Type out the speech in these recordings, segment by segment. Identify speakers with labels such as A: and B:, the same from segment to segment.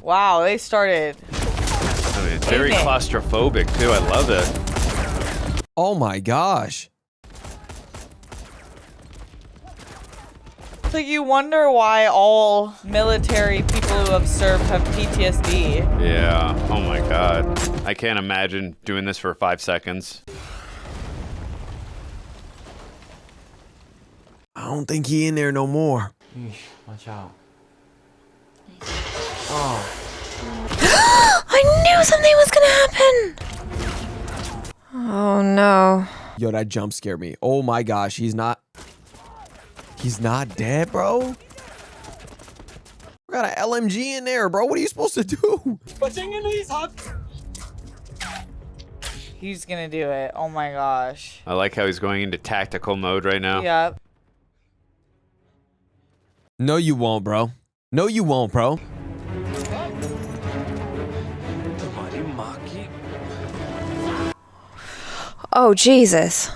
A: Wow, they started.
B: I mean, it's very claustrophobic too. I love it.
C: Oh my gosh.
A: It's like you wonder why all military people who have served have PTSD.
B: Yeah. Oh my god. I can't imagine doing this for 5 seconds.
C: I don't think he in there no more.
D: Watch out.
E: I knew something was gonna happen. Oh no.
C: Yo, that jump scared me. Oh my gosh, he's not dead, bro. We got an LMG in there, bro. What are you supposed to do?
A: He's gonna do it. Oh my gosh.
B: I like how he's going into tactical mode right now.
A: Yep.
C: No, you won't, bro. No, you won't, bro.
E: Oh Jesus.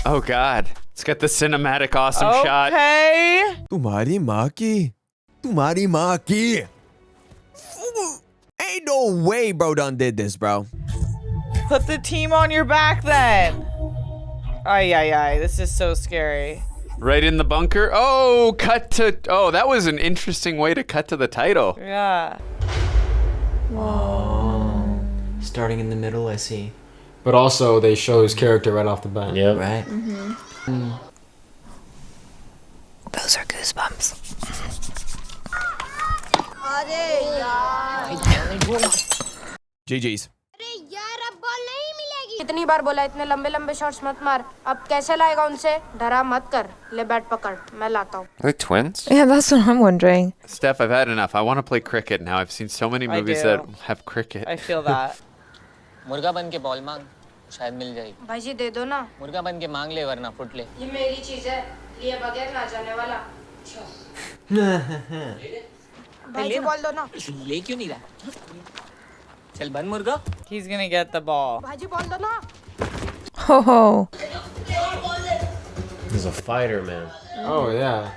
B: Oh god. It's got the cinematic awesome shot.
A: Okay.
C: Tumhari maki. Tumhari maki. Ain't no way bro done did this, bro.
A: Put the team on your back then. Ay, ay, ay. This is so scary.
B: Right in the bunker. Oh, cut to... Oh, that was an interesting way to cut to the title.
A: Yeah.
D: Starting in the middle, I see.
F: But also, they show his character right off the bat.
D: Yep. Right.
E: Those are goosebumps.
C: GG's.
G: कितनी बार बोला इतने लंबे लंबे shots मत मार अब कैसे लाएगा उनसे डरा मत कर ले बैट पकड़ मैं लाता हूँ
H: Are they twins?
E: Yeah, that's what I'm wondering.
B: Steph, I've had enough. I want to play cricket now. I've seen so many movies
A: do.
B: that have cricket.
A: I feel that.
I: मुर्गा बन के ball मांग शायद मिल जाएगी
G: भाई जी दे दो ना
I: मुर्गा बन के मांग ले वरना फुट ले
G: ये मेरी चीज है लिए बगैर ना जाने वाला भाई जी बॉल दो ना
I: ले क्यों नहीं रहा चल बन मुर्गा
A: He's gonna get the ball.
G: भाई जी बॉल दो ना
E: Oh.
D: He's a fighter, man.
F: Oh, yeah.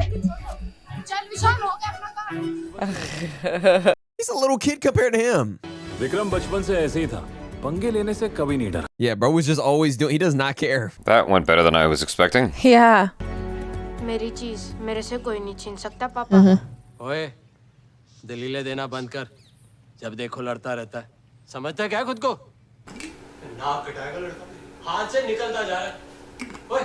G: चल विशाल हो गया अपना काम
C: He's a little kid compared to him.
J: Vikram बचपन से ऐसे ही था पंगे लेने से कभी नहीं डरा
C: Yeah, bro was just always doing, he does not care.
H: That went better than I was expecting.
E: Yeah.
G: मेरी चीज मेरे से कोई नहीं छीन सकता पापा
J: ओए दलीलें देना बंद कर जब देखो लड़ता रहता है समझता है क्या खुद को नाक कटाएगा लड़का हाथ से निकलता जा रहा है ओए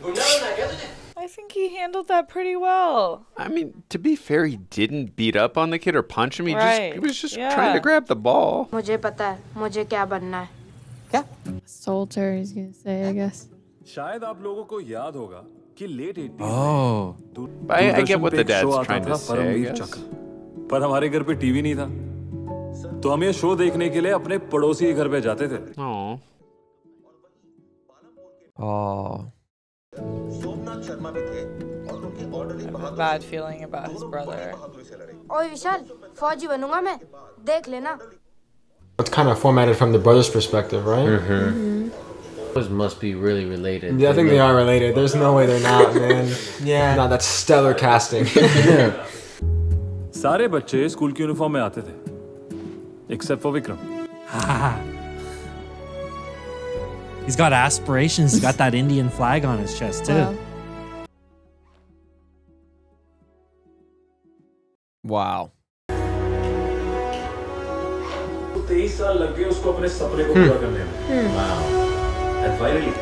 J: गुंडा बनना है क्या तुझे
A: I think he handled that pretty well.
B: I mean, to be fair, he didn't beat up on the kid or punch him. He
A: Right.
B: was just
A: Yeah.
B: trying to grab the ball.
G: मुझे पता है मुझे क्या बनना है
K: Soldier, he's gonna say, I guess.
J: शायद आप लोगों को याद होगा कि late 80s
B: Oh. I get what the dad's trying to say, I guess.
J: पर हमारे घर पे टीवी नहीं था तो हम ये शो देखने के लिए अपने पड़ोसी के घर पे जाते थे
B: Oh.
C: Oh.
A: I have a bad feeling about his brother.
G: ओए विशाल फौजी बनूंगा मैं देख लेना
F: It's kind of formatted from the brother's perspective, right?
D: Those must be really related.
F: Yeah, I think they are related. There's no way they're not, man.
D: Yeah.
F: No, that's stellar casting.
J: सारे बच्चे school की uniform में आते थे except for Vikram
L: He's got aspirations. He's got that Indian flag on his chest too.
C: Wow.
J: 23 साल लग गए उसको अपने सपने को पूरा करने में
D: Wow.
J: and finally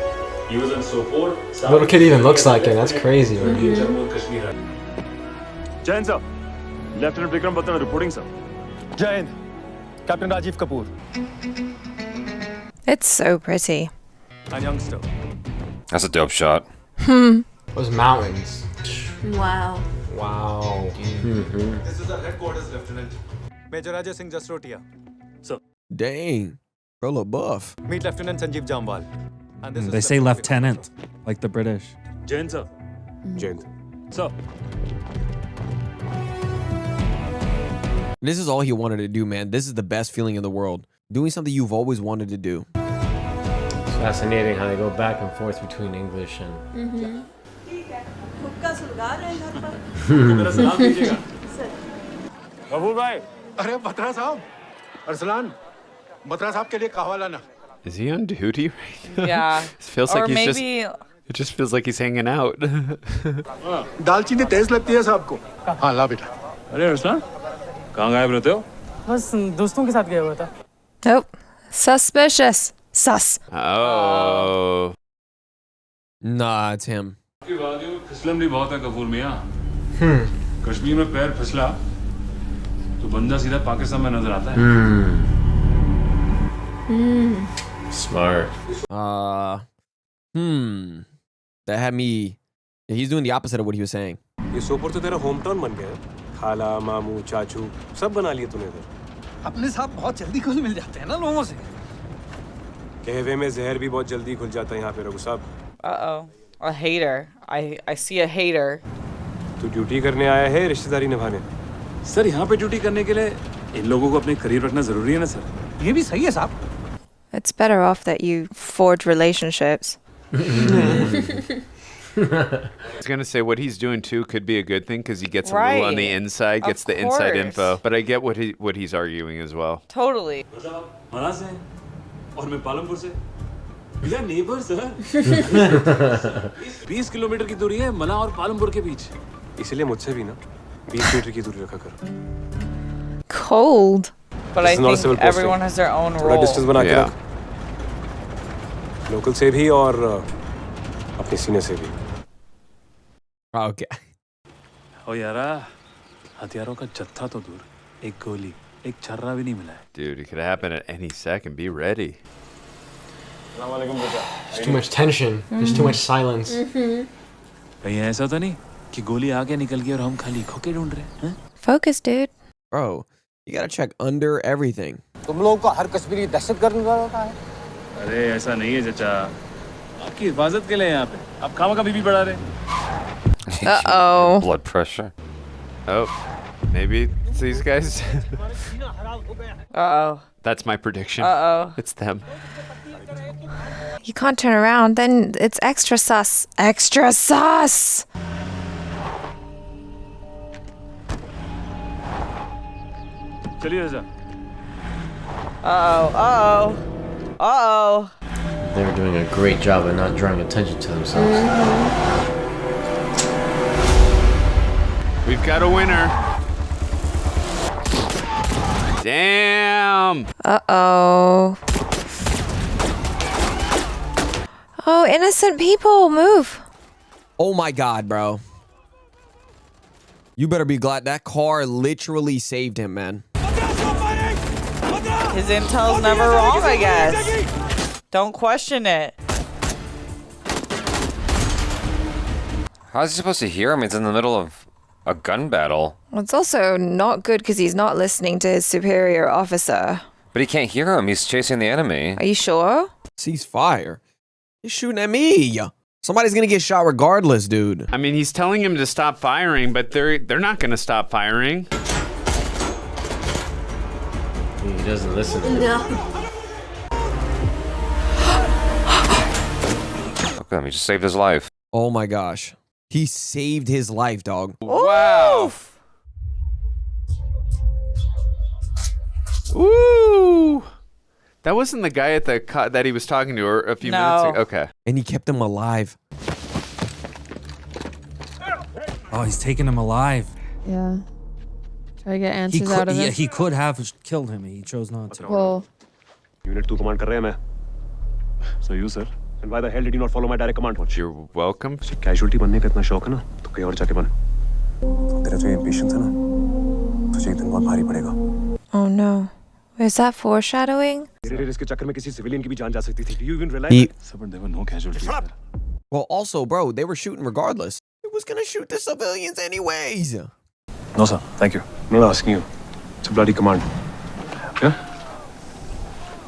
J: he was in Sopore
F: Little kid even looks like him. That's crazy, man.
J: Jammu and Kashmir Jai Hind sir lieutenant Vikram Batra reporting sir Jai Hind captain Rajiv Kapoor
E: It's so pretty.
J: a youngster
H: That's a dope shot.
F: Those mountains.
E: Wow.
F: Wow.
J: this is the headquarters lieutenant Major Ajay Singh just wrote here sir
C: Dang. Bro look buff.
J: meet Lieutenant Sanjeev Jamwal and this
L: They say lieutenant, like the British.
J: Jai Hind sir Jai Hind sir
C: This is all he wanted to do, man. This is the best feeling in the world. Doing something you've always wanted to do.
D: It's fascinating how they go back and forth between English and.
J: मेरा सलाम दीजिएगा कबूल भाई अरे बत्रा साहब अरसलान बत्रा साहब के लिए कहवा लाना
B: Is he on duty right now?
A: Yeah.
B: It feels
A: Or
B: like he's
A: maybe
B: it just feels like he's hanging out.
J: दालचीनी तेज लगती है साहब को हाँ ला बेटा अरे अरसलान कहाँ गायब रहते हो
I: बस दोस्तों के साथ गया हुआ था
E: Nope. Suspicious. Sus.
B: Oh.
C: Nah, it's him.
J: फिसलन भी बहुत है कपूर मियाँ कश्मीर में पैर फिसला तो बंदा सीधा पाकिस्तान में नजर आता है
D: Smart.
C: That had me. Yeah, he's doing the opposite of what he was saying.
J: ये सोपुर तो तेरा होम टाउन बन गया है खाला मामू चाचू सब बना लिए तूने इधर
I: अपने साथ बहुत जल्दी खुल मिल जाते हैं ना लोगों से
J: कहवे में जहर भी बहुत जल्दी खुल जाता है यहाँ पे रघु साहब
A: uh-oh. A hater. I see a hater.
J: तू ड्यूटी करने आया है रिश्तेदारी निभाने सर यहाँ पे ड्यूटी करने के लिए इन लोगों को अपने करियर रखना जरूरी है ना सर
I: ये भी सही है साहब
E: It's better off that you forge relationships.
B: I was gonna say what he's doing too could be a good thing because he gets a little on the
A: Right.
B: inside,
A: Of
B: gets the inside
A: course.
B: info. But I get what he's arguing as well.
A: Totally.
J: मना से और मैं पालमपुर से या neighbour sir 20 kilometre की दूरी है मना और पालमपुर के बीच इसलिए मुझसे भी ना 20 मीटर की दूरी रखा कर
E: Cold.
A: But I
J: This is not a
A: think
J: civil posting.
A: everyone has their own
J: थोड़ा डिस्टेंस
A: role.
J: बना के
B: Yeah.
J: रख लोकल से भी और अपने सीने से भी
C: Okay.
J: ओ यारा हथियारों का जत्था तो दूर एक गोली एक छर्रा भी नहीं मिला है
B: Dude, it could happen at any second. Be ready.
F: There's too much tension. There's too much silence.
J: कहीं ऐसा तो नहीं कि गोली आगे निकल गई और हम खाली खोके ढूंढ रहे हैं
E: Focus, dude.
C: Bro, you gotta check under everything.
I: तुम लोगों को हर कश्मीरी दहशत गर्द नजर आता है
J: अरे ऐसा नहीं है चाचा आपकी हिफाजत के लिए यहाँ पे आप खामा का बीबी बढ़ा रहे हैं
E: Uh-oh.
H: Blood pressure.
B: Oh, maybe it's these guys.
A: Uh-oh.
B: That's my prediction.
A: Uh-oh.
B: It's them.
E: You can't turn around. Then it's extra sus. Extra sus.
J: चलिए राजा
A: Uh-oh. Uh-oh. Uh-oh.
D: They were doing a great job of not drawing attention to themselves.
B: We've got a winner. Damn.
E: Uh-oh. Oh, innocent people, move.
C: Oh my god, bro. You better be glad that car literally saved him, man.
A: His intel's never wrong, I guess. Don't question it.
H: How's he supposed to hear him? He's in the middle of a gun battle.
E: It's also not good because he's not listening to his superior officer.
H: But he can't hear him. He's chasing the enemy.
E: Are you sure?
C: Cease fire. He's shooting at me. Somebody's gonna get shot regardless, dude.
B: I mean, he's telling him to stop firing, but they're not going to stop firing.
D: He doesn't listen to them.
H: Look at him. He just saved his life.
C: Oh my gosh. He saved his life, dog.
B: Wow. Ooh. That wasn't the guy at the that he was talking to a few minutes
A: No.
B: ago. Okay.
C: And he kept him alive.
L: Oh, he's taking him alive.
K: Yeah. Try to get
L: He
K: answers out
L: could,
K: of
L: yeah,
K: him.
L: he could have killed him. He chose not to.
K: Well,
J: unit तू command कर रहे हैं मैं So you sir and why the hell did you not follow my direct command?
B: You're welcome.
J: Casualty बनने का इतना शौक है ना तो कहीं और जाके बन तेरा जो एम्बिशन था ना तुझे एक दिन बहुत भारी पड़ेगा
E: Oh no. Is that foreshadowing?
J: तेरे इसके चक्कर में किसी सिविलियन की भी जान जा सकती थी. Do you even realize? But there were no casualties.
C: Well, also, bro, they were shooting regardless. It was gonna shoot the civilians anyways.
J: No sir, thank you. I'm not asking you. It's a bloody command. Yeah?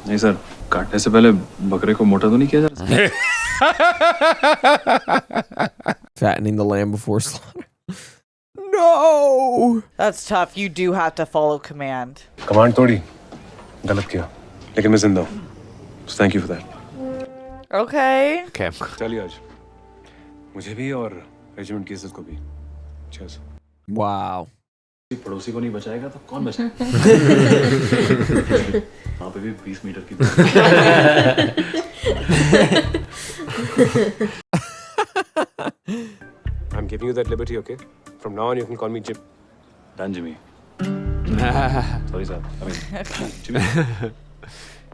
J: नहीं sir, काटने से पहले बकरे को मोटा तो नहीं किया जा सकता?
C: Fattening the lamb before slaughter. No.
A: That's tough. You do have to follow command.
J: Command तोड़ी, गलत किया, लेकिन मैं जिंदा हूँ. So thank you for that.
A: Okay.
B: Okay.
J: चलिए आज, मुझे भी और रेजिमेंट की इज्जत को भी. Cheers.
C: Wow.
J: पड़ोसी को नहीं बचाएगा तो कौन बचाएगा? वहाँ पे भी 20 मीटर की
C: I'm giving you that liberty, okay? From now on, you can call me Jim.
J: Done, Jimmy. Sorry, sir. I mean, Jimmy.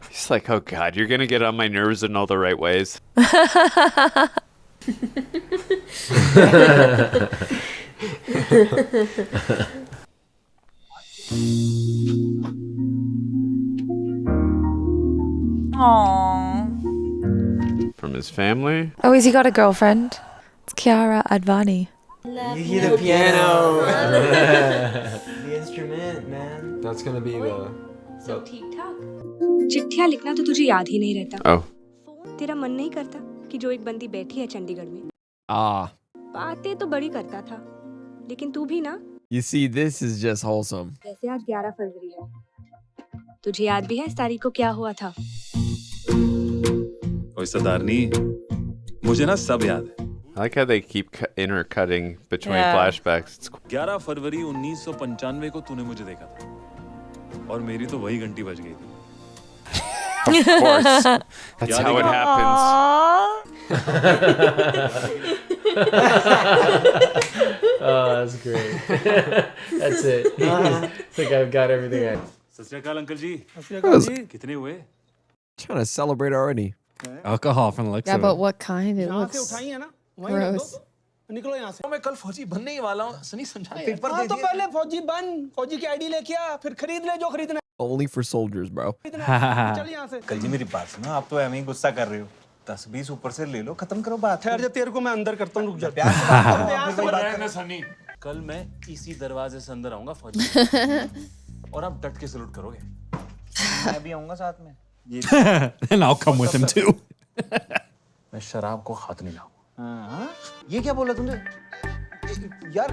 B: He's like, oh god, you're gonna get on my nerves in all the right ways.
A: Aww.
B: From his family?
E: Oh, has he got a girlfriend? It's Kiara Advani.
F: You hear the piano. The instrument, man. That's gonna be the.
G: चिट्ठियाँ लिखना तो तुझे याद ही नहीं रहता।
B: Oh.
G: तेरा मन नहीं करता कि जो एक बंदी बैठी है चंडीगढ़ में,
C: Ah,
G: बातें तो बड़ी करता था, लेकिन तू भी ना।
C: you see, this is just wholesome.
G: जैसे आज 11 फरवरी है, तुझे याद भी है इस तारीख को क्या हुआ था?
J: ओए सरदारनी, मुझे ना सब याद है।
B: I like how they keep intercutting between
A: Yeah.
B: flashbacks. It's
J: 11 फरवरी 1995 को तूने मुझे देखा था और मेरी तो वही घंटी बज गई थी।
B: Of course. That's how it happens.
D: Oh, that's great. That's it. It's like I've got everything I.
J: सत श्री अकाल अंकल जी। कितने हुए?
C: Trying to celebrate already.
L: Alcohol from the looks
K: Yeah,
L: of
K: but
L: it.
K: what kind? It looks gross.
J: निकलो यहाँ से। मैं कल फौजी बनने ही वाला हूँ। सनी समझाया। पेपर
I: हाँ तो पहले फौजी बन, फौजी की आईडी लेके आ, फिर खरीद ले जो खरीदना
C: Only for soldiers, bro.
I: है। चल यहाँ से।
M: कल जी मेरी बात सुनो, आप तो एम ही गुस्सा कर रहे हो। 10-20 ऊपर से ले लो, खत्म करो बात।
I: ठहर जा, तेरे को मैं अंदर करता हूँ, रुक जा।
J: सनी। कल मैं इसी दरवाजे से अंदर आऊँगा फौजी और आप डट के सलूट करोगे।
M: मैं भी आऊँगा साथ में।
L: And I'll come with him too.
J: मैं शराब को हाथ नहीं लाऊंगा।
M: हाँ? ये क्या बोला तुमने? यार,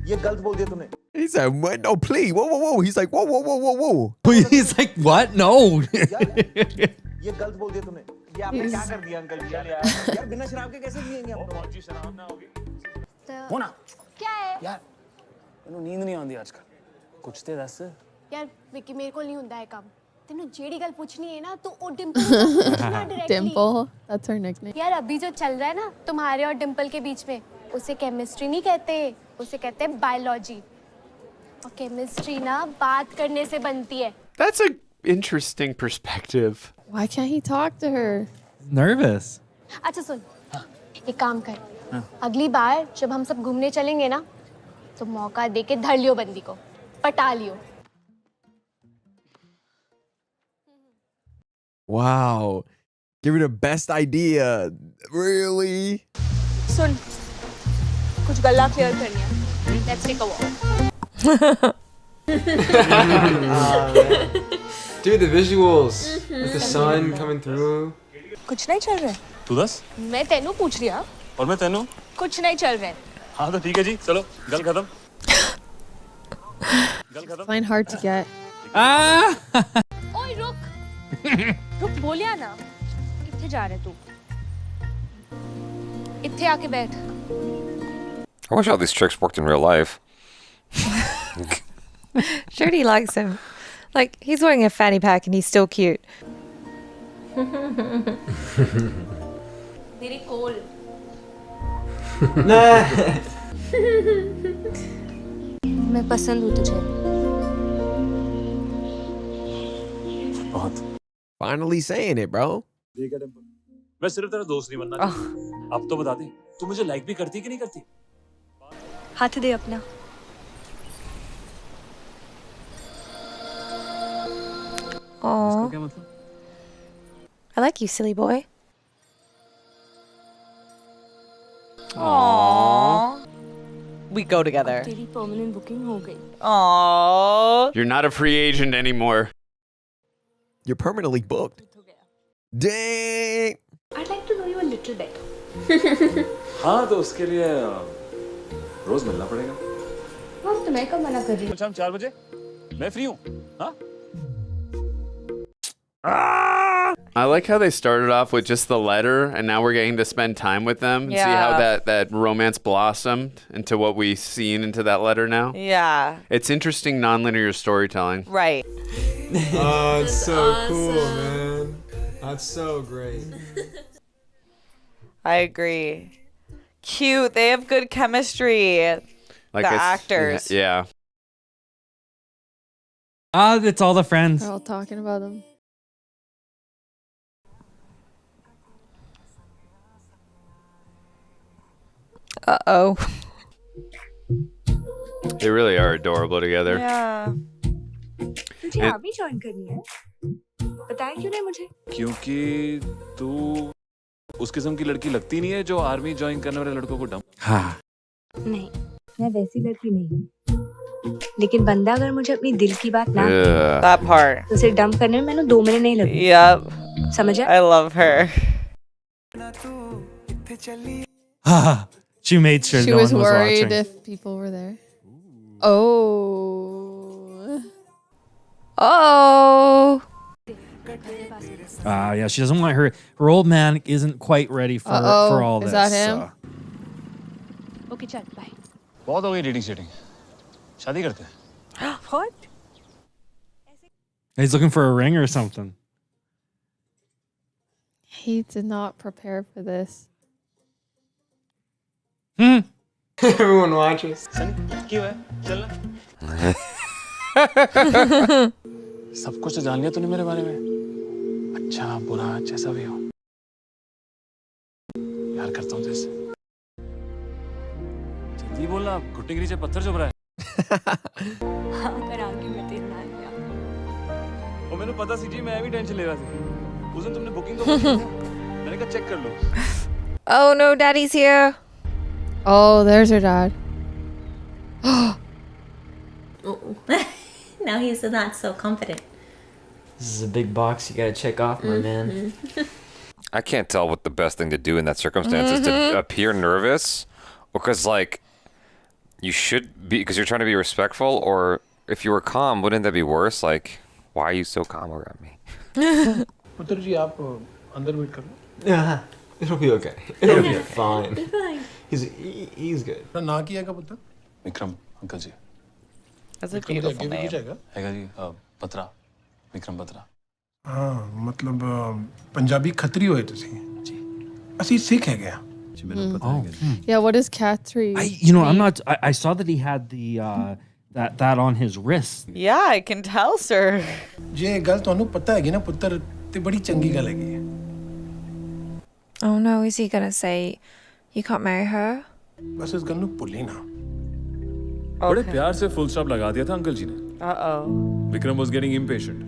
M: ये गलत बोल दिया तूने।
C: He said, what? No, please. Whoa, whoa, whoa. He's like, whoa, whoa, whoa, whoa, whoa.
L: He's like, what? No.
M: ये गलत बोल दिया तूने। ये आपने क्या कर दिया अंकल जी यार? यार बिना शराब के कैसे जिएंगे हम?
J: फौजी शराब ना होगी।
G: होना क्या है?
J: यार, तैਨੂੰ नींद नहीं आਉਂਦੀ आजकल। कुछ ते दस।
G: यार विकी मेरे को नहीं ਹੁੰਦਾ है काम। तेनू जेडी गल पूछनी है ना तो ओ डिंपल को पूछना directly.
K: Dimple. That's her nickname.
G: यार अभी जो चल रहा है ना तुम्हारे और डिंपल के बीच में, उसे केमिस्ट्री नहीं कहते, उसे कहते हैं बायोलॉजी। और केमिस्ट्री ना बात करने से बनती है।
B: That's an interesting perspective.
K: Why can't he talk to her?
L: Nervous.
G: अच्छा सुन, एक काम कर, अगली बार जब हम सब घूमने चलेंगे ना, तो मौका दे के धर लियो बंदी को, पटा लियो।
C: Wow. Give her the best idea. Really?
G: सुन, कुछ गल्ला क्लियर करनी है। Let's take a walk.
F: Dude, the visuals with the sun coming through.
G: कुछ नहीं चल रहा है।
J: तू दस।
G: मैं तेनू पूछ रही हूँ।
J: और मैं तेनू।
G: कुछ नहीं चल रहा है।
J: हाँ तो ठीक है जी, चलो गल खत्म। गल खत्म।
K: Find hard to get.
G: ओए रुक, रुक बोलिया ना। किथे जा रहे तू? इत्थे आके बैठ।
H: I wish all these tricks worked in real life.
E: Shirley likes him. Like, he's wearing a fanny pack and he's still cute.
G: मेरी कोल। मैं पसंद हूँ तुझे।
J: बहुत।
C: Finally saying it, bro.
J: मैं सिर्फ तेरा दोस्त नहीं बनना चाहता। अब तो बता दे, तू मुझे लाइक भी करती है कि नहीं करती?
G: हाथ दे अपना।
E: Aww.
J: क्या मतलब?
E: I like you, silly boy.
A: Aww. We go together.
G: तेरी परमानेंट बुकिंग हो गई।
A: Aww.
B: You're not a free agent anymore.
C: You're permanently booked. Dang.
G: I'd like to know you a little better.
J: हाँ तो उसके लिए रोज मिलना पड़ेगा।
G: बस तो मैं कब मना कर रही हूँ?
J: शाम 4 बजे मैं फ्री हूँ। हाँ?
B: I like how they started off with just the letter, and now we're getting to spend time with them and see how that romance blossomed into what we've seen into that letter now.
A: Yeah.
B: It's interesting nonlinear storytelling.
A: Right.
C: Oh, it's so cool, man. That's so great.
A: I agree. Cute. They have good chemistry.
B: Like
A: the
B: it's-
A: actors.
B: Yeah.
L: It's all the friends.
K: They're all talking about them.
E: Uh-oh.
B: They really are adorable together.
A: Yeah.
N: तुझे army join करनी है? बताया क्यों नहीं मुझे?
M: क्योंकि तू उस किस्म की लड़की लगती नहीं है जो आर्मी ज्वाइन करने वाले लड़कों को डम।
L: हाँ.
N: नहीं, मैं वैसी लड़की नहीं हूँ। लेकिन बंदा अगर मुझे अपनी दिल की बात ना
B: Yeah.
A: That part.
N: तो उसे डंप करने में मैंने 2 मिनट नहीं लगे।
A: Yep.
N: समझा?
A: I love her.
L: She made sure
K: She
L: no
K: was
L: one was
K: worried
L: watching.
K: if people were there. Oh.
E: Oh.
L: Yeah, she doesn't want her old man isn't quite ready for all
K: Is
L: this.
K: that him?
N: Okay चल bye.
M: बहुत हो गई dating शेटिंग। शादी करते हैं।
N: What?
L: He's looking for a ring or something.
K: He did not prepare for this.
C: Everyone watches.
M: क्यों है? चलना। सब कुछ तो जान लिया तूने मेरे बारे में। अच्छा बुरा जैसा भी हो। प्यार करता हूँ जैसे। जल्दी बोलना घुटने के नीचे पत्थर चुभ रहा है।
N: अगर आगे मैं तेरे नाल गया।
M: वो मैंने पता सीजी मैं भी टेंशन ले रहा था। उस दिन तुमने बुकिंग तो मैंने कहा चेक कर लो।
E: Oh no, Daddy's here.
K: Oh, there's her dad.
N: Now he's not so confident.
F: This is a big box you gotta check off, my man.
H: I can't tell what the best thing to do in that circumstance is to appear nervous, because like you should be, because you're trying to be respectful, or if you were calm, wouldn't that be worse? Like, why are you so calm around me?
J: पुत्र जी आप अंदर wait कर लो।
C: Yeah, it'll be okay. It'll be fine. He's good.
J: ना किया का पुत्र?
M: Vikram uncle ji.
A: That's a beautiful name.
M: हैगा जी बत्रा विक्रम बत्रा।
J: हाँ मतलब पंजाबी खत्री होए तुसी। जी। ਅਸੀਂ ਸਿੱਖ ਹੈਗੇ ਆ।
M: जी मेरे को पता है।
K: Yeah, what is Khatri?
L: I'm not. I saw that he had the that on his wrist.
A: Yeah, I can tell, sir.
J: ਜੇ ਗੱਲ ਤੁਹਾਨੂੰ ਪਤਾ ਹੈਗੀ ਨਾ ਪੁੱਤਰ ਤੇ ਬੜੀ ਚੰਗੀ ਗੱਲ ਹੈਗੀ ਹੈ।
E: Oh no, is he gonna say you can't marry her?
J: बस इस गल ਨੂੰ ਭੁੱਲੀ ਨਾ।
M: बड़े प्यार से फुल स्टॉप लगा दिया था अंकल जी ने।
A: Uh-oh.
M: Vikram was getting impatient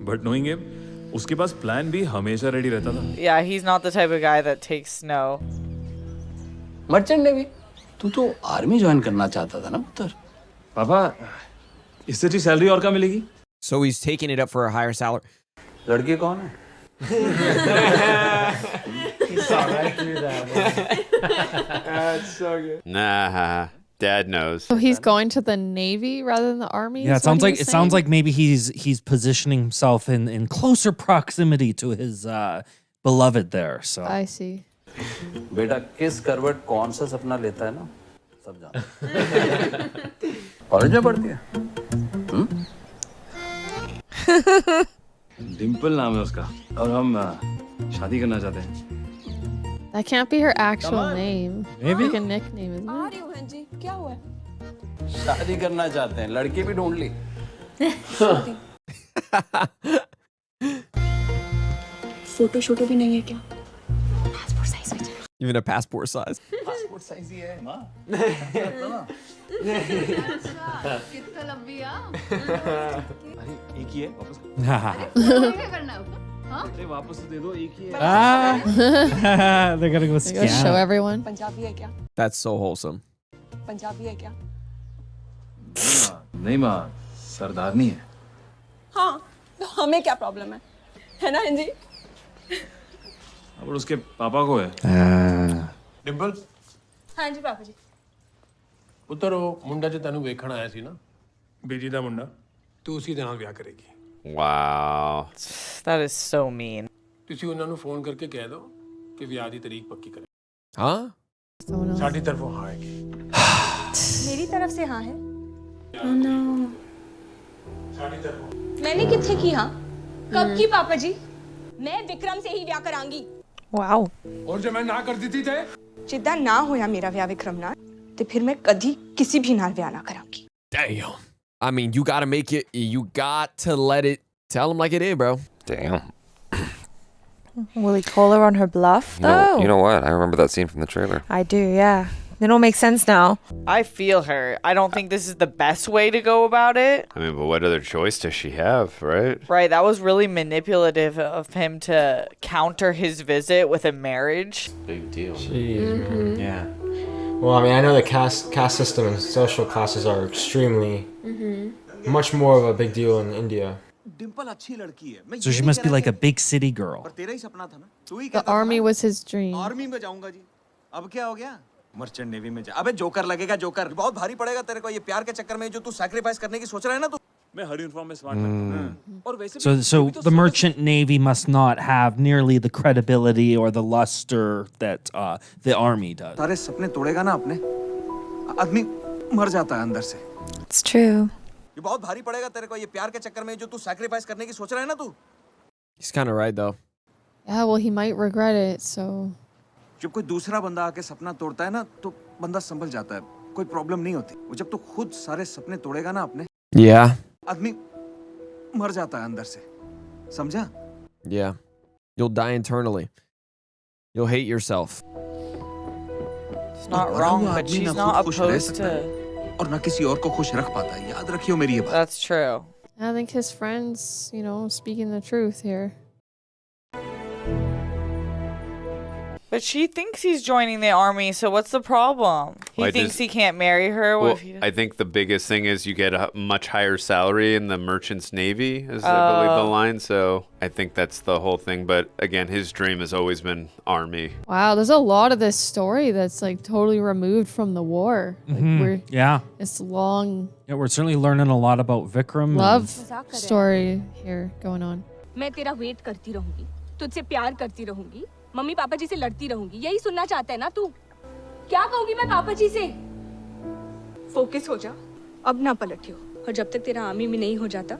M: but knowing him उसके पास प्लान भी हमेशा रेडी रहता था।
A: Yeah, he's not the type of guy that takes no.
J: Merchant navy तू तो आर्मी ज्वाइन करना चाहता था ना पुत्र?
M: पापा इससे अच्छी सैलरी और क्या मिलेगी?
C: So he's taking it up for a higher salary.
J: लड़की कौन है?
D: He saw right through that, man.
C: That's so good.
B: Nah, Dad knows.
K: So he's going to the Navy rather than the Army?
L: Yeah,
K: is
L: it sounds
K: what
L: like
K: he's
L: it sounds
K: saying?
L: like maybe he's positioning himself in closer proximity to his beloved there. So
K: I see.
J: बेटा किस करवट कौन सा सपना लेता है ना सब जानते। कॉलेज में पढ़ती है?
M: डिम्पल नाम है उसका और हम शादी करना चाहते हैं।
K: That can't be her actual name.
L: Maybe.
K: Like a nickname, isn't it?
N: रही हूँ जी, क्या हुआ है?
J: शादी करना चाहते हैं लड़की भी ढूंढ ली।
N: फोटो शोटो भी नहीं है क्या? पासपोर्ट साइज में चाहिए।
C: Even a passport size.
J: Passport size ही है माँ।
K: कितना लंबी
M: अरे एक ही है वापस अरे वापस तो दे दो एक ही है।
L: they're gonna go
K: Go
L: scan.
K: show everyone.
N: Punjabi है क्या?
C: That's so wholesome.
N: पंजाबी है क्या?
M: नहीं माँ सरदारनी है।
N: हाँ, तो हमें क्या प्रॉब्लम है ना जी?
M: अब उसके पापा को है।
J: डिम्पल
N: हाँ जी पापा जी।
J: ਪੁੱਤਰ ਉਹ ਮੁੰਡਾ ਜੇ ਤੈਨੂੰ ਵੇਖਣ ਆਇਆ ਸੀ ਨਾ ਬੇਜੀ ਦਾ ਮੁੰਡਾ ਤੂੰ ਉਸੇ ਦੇ ਨਾਲ ਵਿਆਹ ਕਰੇਗੀ।
B: Wow.
A: That is so mean.
J: ਤੁਸੀਂ ਉਹਨਾਂ ਨੂੰ ਫੋਨ ਕਰਕੇ ਕਹਿ ਦਿਓ ਕਿ ਵਿਆਹ ਦੀ ਤਰੀਕ ਪੱਕੀ ਕਰੇ
C: Huh?
J: ਸਾਡੀ ਤਰਫੋਂ ਹਾਂ ਹੈ
G: मेरी तरफ से हाँ है
J: ਸਾਡੀ ਤਰਫੋਂ
G: मैंने कितने की हाँ कब की पापा जी मैं विक्रम से ही ब्याह करांगी
E: Wow.
J: और जो मैं ना कर दी थी थे
O: ਜਿੱਦਾਂ ਨਾ ਹੋਇਆ ਮੇਰਾ ਵਿਆਹ ਵਿਕਰਮ ਨਾਲ ਤੇ ਫਿਰ ਮੈਂ ਕਦੀ ਕਿਸੇ ਵੀ ਨਾਲ ਵਿਆਹ ਨਾ ਕਰਾਂਗੀ
C: Damn. I mean, you gotta make it. You got to let it. Tell him like it is, bro.
H: Damn.
E: Will he call her on her bluff though?
H: You know what? I remember that scene from the trailer.
E: I do, yeah. It all makes sense now.
A: I feel her. I don't think this is the best way to go about it.
B: I mean, but what other choice does she have, right?
A: Right, that was really manipulative of him to counter his visit with a marriage.
B: Big deal.
D: Jeez, man.
F: Yeah. Well, I mean, I know the caste system and social classes are extremely much more of a big deal in India.
M: Dimple अच्छी लड़की है
L: So she must be like a big city girl.
M: पर तेरा ही सपना था ना तू ही
K: The army was his dream.
M: Army में जाऊंगा जी अब क्या हो गया मर्चेंट नेवी में जा अबे जोकर लगेगा जोकर बहुत भारी पड़ेगा तेरे को ये प्यार के चक्कर में जो तू सैक्रिफाइस करने की सोच रहा है ना तू मैं हर यूनिफॉर्म में स्मार्ट लगता हूं और वैसे
L: So the merchant navy must not have nearly the credibility or the luster that the army does.
M: सारे सपने तोड़ेगा ना अपने आदमी मर जाता है अंदर से
E: It's true.
M: ये बहुत भारी पड़ेगा तेरे को ये प्यार के चक्कर में जो तू सैक्रिफाइस करने की सोच रहा है ना तू
C: He's kind of right, though.
K: Yeah, well, he might regret it, so.
M: जब कोई दूसरा बंदा आके सपना तोड़ता है ना तो बंदा संभल जाता है कोई प्रॉब्लम नहीं होती वो जब तू खुद सारे सपने तोड़ेगा ना अपने
C: Yeah.
M: आदमी मर जाता है अंदर से समझा
C: Yeah. You'll die internally. You'll hate yourself.
A: It's not wrong, but she's not opposed to...
M: और ना किसी और को खुश रख पाता है याद रखियो मेरी ये बात
A: That's true.
K: I think his friends, you know, speaking the truth here.
A: But she thinks he's joining the army, so what's the problem? He
B: Why
A: thinks
B: does-
A: he can't marry her. What
B: Well,
A: if he...
B: I think the biggest thing is you get a much higher salary in the merchant's navy, is I believe the line. So I think that's the whole thing. But again, his dream has always been army.
K: Wow, there's a lot of this story that's like totally removed from the war. Like we're
L: Yeah.
K: it's long
L: Yeah, we're certainly learning a lot about Vikram.
K: love story here going on.
G: मैं तेरा wait करती रहूंगी तुझसे प्यार करती रहूंगी mummy papa जी से लड़ती रहूंगी यही सुनना चाहता है ना तू क्या कहूंगी मैं पापा जी से
O: फोकस हो जा अब ना पलटियो और जब तक तेरा आर्मी में नहीं हो जाता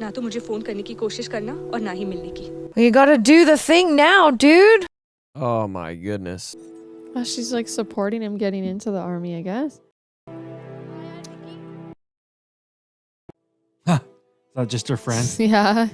O: ना तो मुझे फोन करने की कोशिश करना और ना ही मिलने की
E: You gotta do the thing now, dude.
C: Oh my goodness.
K: Oh, she's like supporting him getting into the army, I guess.
L: Is that just her friend?
K: Yeah.